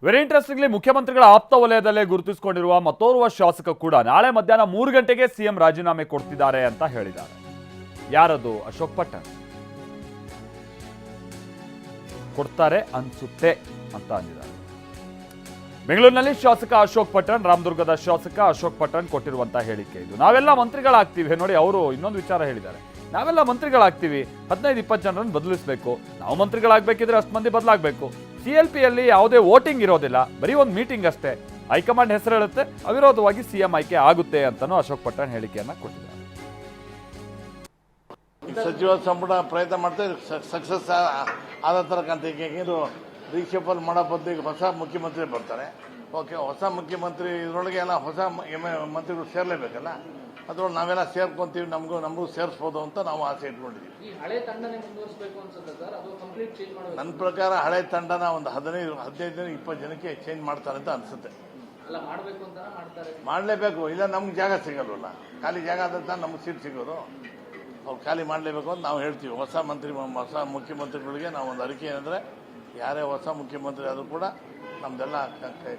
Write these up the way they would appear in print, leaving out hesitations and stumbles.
Very interestingly ಮುಖ್ಯಮಂತ್ರಿಗಳ ಆಪ್ತ ವಲಯದಲ್ಲೇ ಗುರುತಿಸಿಕೊಂಡಿರುವ ಮತ್ತೋರ್ವ ಶಾಸಕ ಕೂಡ ನಾಳೆ ಮಧ್ಯಾಹ್ನ 3 ಗಂಟೆಗೆ ಸಿಎಂ ರಾಜೀನಾಮೆ ಕೊಡ್ತಿದ್ದಾರೆ ಅಂತ ಹೇಳಿದ್ದಾರೆ. ಯಾರದು? ಅಶೋಕ್ ಪಟ್ಟಣ್ ಕೊಡ್ತಾರೆ ಅನ್ಸುತ್ತೆ ಅಂತ ಅಂದಿದ್ದಾರೆ. ಬೆಂಗಳೂರಿನಲ್ಲಿ ಶಾಸಕ ಅಶೋಕ್ ಪಟ್ಟಣ್, ರಾಮದುರ್ಗದ ಶಾಸಕ ಅಶೋಕ್ ಪಟ್ಟಣ್ ಕೊಟ್ಟಿರುವಂತಹ ಹೇಳಿಕೆ ಇದು. ನಾವೆಲ್ಲ ಮಂತ್ರಿಗಳಾಗ್ತೀವಿ ನೋಡಿ. ಅವರು ಇನ್ನೊಂದು ವಿಚಾರ ಹೇಳಿದ್ದಾರೆ. ನಾವೆಲ್ಲ ಮಂತ್ರಿಗಳಾಗ್ತೀವಿ, 15-20 ಜನರನ್ನು ಬದಲಿಸಬೇಕು. ನಾವು ಮಂತ್ರಿಗಳಾಗಬೇಕಿದ್ರೆ ಅಷ್ಟು ಮಂದಿ ಬದಲಾಗಬೇಕು. CLPಯಲ್ಲಿ ಯಾವುದೇ ವೋಟಿಂಗ್ ಇರೋದಿಲ್ಲ, ಬರೀ ಒಂದು ಮೀಟಿಂಗ್ ಅಷ್ಟೇ. ಹೈಕಮಾಂಡ್ ಹೆಸರು ಹೇಳುತ್ತೆ, ಅವಿರೋಧವಾಗಿ ಸಿಎಂ ಆಯ್ಕೆ ಆಗುತ್ತೆ ಅಂತಾನೂ ಅಶೋಕ್ ಪಟ್ಟಣ್ ಹೇಳಿಕೆಯನ್ನ ಕೊಟ್ಟಿದ್ದಾರೆ. ಸಚಿವ ಸಂಪುಟ ಪ್ರಯತ್ನ ಮಾಡ್ತಾರೆ, ಸಕ್ಸಸ್ ಆದ ತರ ಕಾಣ್ತದೆ. ಇದು ರೀಶಫಲ್ ಮಾಡೋ ಬದಲಿಗೆ ಹೊಸ ಮುಖ್ಯಮಂತ್ರಿ ಬರ್ತಾರೆ. ಓಕೆ, ಹೊಸ ಮುಖ್ಯಮಂತ್ರಿ ಇದರೊಳಗೆ ಎಲ್ಲ ಹೊಸ ಮಂತ್ರಿಗಳು ಸೇರ್ಲೇಬೇಕಲ್ಲ. ಅದ್ರೊಳಗೆ ನಾವೆಲ್ಲ ಸೇರ್ಕೊಂತೀವಿ, ನಮಗೂ ಸೇರಿಸ್ಬೋದು ಅಂತ ನಾವು ಆಸೆ ಇಟ್ಕೊಂಡಿದ್ದೀವಿ. ನನ್ನ ಪ್ರಕಾರ ಹಳೆ ತಂಡನ ಒಂದು 15-20 ಜನಕ್ಕೆ ಚೇಂಜ್ ಮಾಡ್ತಾರೆ ಅಂತ ಅನ್ಸುತ್ತೆ. ಮಾಡಲೇಬೇಕು, ಇಲ್ಲ ನಮ್ಗೆ ಜಾಗ ಸಿಗಲ್ವಲ್ಲ. ಖಾಲಿ ಜಾಗ ಆದಂತ ನಮ್ಗೆ ಸೀಟ್ ಸಿಗೋದು. ಅವ್ರು ಖಾಲಿ ಮಾಡಲೇಬೇಕು ಅಂತ ನಾವು ಹೇಳ್ತೀವಿ. ಹೊಸ ಮುಖ್ಯಮಂತ್ರಿಗಳಿಗೆ ನಾವು ಒಂದು ಅರಿಕೆ ಏನಂದ್ರೆ, ಯಾರೇ ಹೊಸ ಮುಖ್ಯಮಂತ್ರಿ ಆದರೂ ಕೂಡ ನಮ್ದೆಲ್ಲ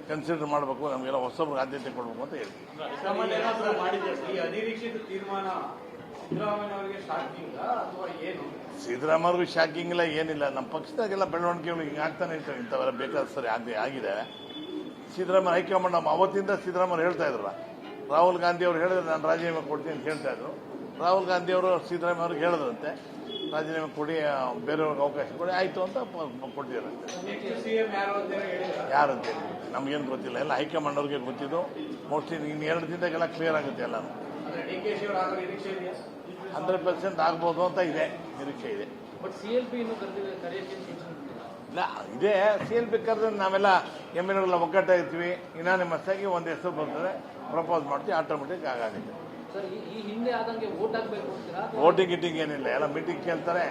ಕನ್ಸಿಡರ್ ಮಾಡಬೇಕು, ನಮಗೆಲ್ಲ ಹೊಸಬ್ರಿಗೆ ಆದ್ಯತೆ ಕೊಡಬೇಕು ಅಂತ ಹೇಳ್ತೀವಿ. ಸಿದ್ದರಾಮಯ್ಯವ್ರಿಗೂ ಶಾಕಿಂಗ್ ಇಲ್ಲ, ಏನಿಲ್ಲ. ನಮ್ಮ ಪಕ್ಷದಾಗೆಲ್ಲ ಬೆಳವಣಿಗೆಗಳು ಹಿಂಗೆ ಆಗ್ತಾನೆ ಇರ್ತವೆ. ಇಂಥವೆಲ್ಲ ಬೇಕಾದ ಸರಿ ಆಗಿದೆ. ಸಿದ್ದರಾಮಯ್ಯ ಹೈಕಮಾಂಡ್ ನಮ್ಮ ಅವತ್ತಿಂದ ಸಿದ್ದರಾಮಯ್ಯ ಹೇಳ್ತಾ ಇದ್ರಲ್ಲ, ರಾಹುಲ್ ಗಾಂಧಿ ಅವರು ಹೇಳಿದ್ರೆ ನಾನು ರಾಜೀನಾಮೆ ಕೊಡ್ತೀನಿ ಅಂತ ಹೇಳ್ತಾ ಇದ್ರು. ರಾಹುಲ್ ಗಾಂಧಿ ಅವರು ಸಿದ್ದರಾಮಯ್ಯ ಅವ್ರಿಗೆ ಹೇಳಿದ್ರಂತೆ, ರಾಜೀನಾಮೆ ಕೊಡಿ, ಬೇರೆಯವ್ರಿಗೆ ಅವಕಾಶ ಕೊಡಿ, ಆಯ್ತು ಅಂತ ಕೊಟ್ಟಿದ್ದಾರಂತೆ. ಯಾರಂತೇಳಿ ನಮ್ಗೇನು ಗೊತ್ತಿಲ್ಲ, ಎಲ್ಲ ಹೈಕಮಾಂಡ್ ಅವ್ರಿಗೆ ಗೊತ್ತಿದ್ದು. ಮೋಸ್ಟ್ಲಿ ಇನ್ನು 2 ದಿನದಾಗೆಲ್ಲ ಕ್ಲಿಯರ್ ಆಗುತ್ತೆ ಎಲ್ಲ. 100% ಆಗ್ಬೋದು ಅಂತ ಇದೆ, ನಿರೀಕ್ಷೆ ಇದೆ. ಇಲ್ಲ, ಇದೇ CLP ಕರೆದ್ರೆ ನಾವೆಲ್ಲ MLA ಒಗ್ಗಟ್ಟಾಗಿರ್ತೀವಿ. ಇನಾನಿಮಸ್ ಆಗಿ ಒಂದು ಹೆಸರು ಬರ್ತದೆ, ಪ್ರಪೋಸ್ ಮಾಡ್ತೀವಿ, ಆಟೋಮೆಟಿಕ್ ಆಗುತ್ತೆ. ವೋಟಿಂಗ್ ಗಿಟ್ಟಿಂಗ್ ಏನಿಲ್ಲ, ಎಲ್ಲ ಮೀಟಿಂಗ್ ಕೇಳ್ತಾರೆ,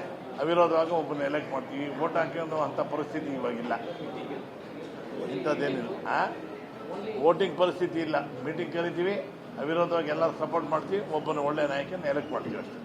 ಅವಿರೋಧವಾಗಿ ಒಬ್ಬನ ಎಲೆಕ್ಟ್ ಮಾಡ್ತೀವಿ. ವೋಟ್ ಹಾಕಿರೋ ಅಂತ ಪರಿಸ್ಥಿತಿ ಇವಾಗಿಲ್ಲ, ಇಂಥದ್ದೇನಿಲ್ಲ. ವೋಟಿಂಗ್ ಪರಿಸ್ಥಿತಿ ಇಲ್ಲ, ಮೀಟಿಂಗ್ ಕರಿತೀವಿ, ಅವಿರೋಧವಾಗಿ ಎಲ್ಲರೂ ಸಪೋರ್ಟ್ ಮಾಡ್ತೀವಿ, ಒಬ್ಬನ ಒಳ್ಳೆ ನಾಯಕನ ಎಲೆಕ್ಟ್ ಮಾಡ್ತೀವಿ ಅಷ್ಟೇ.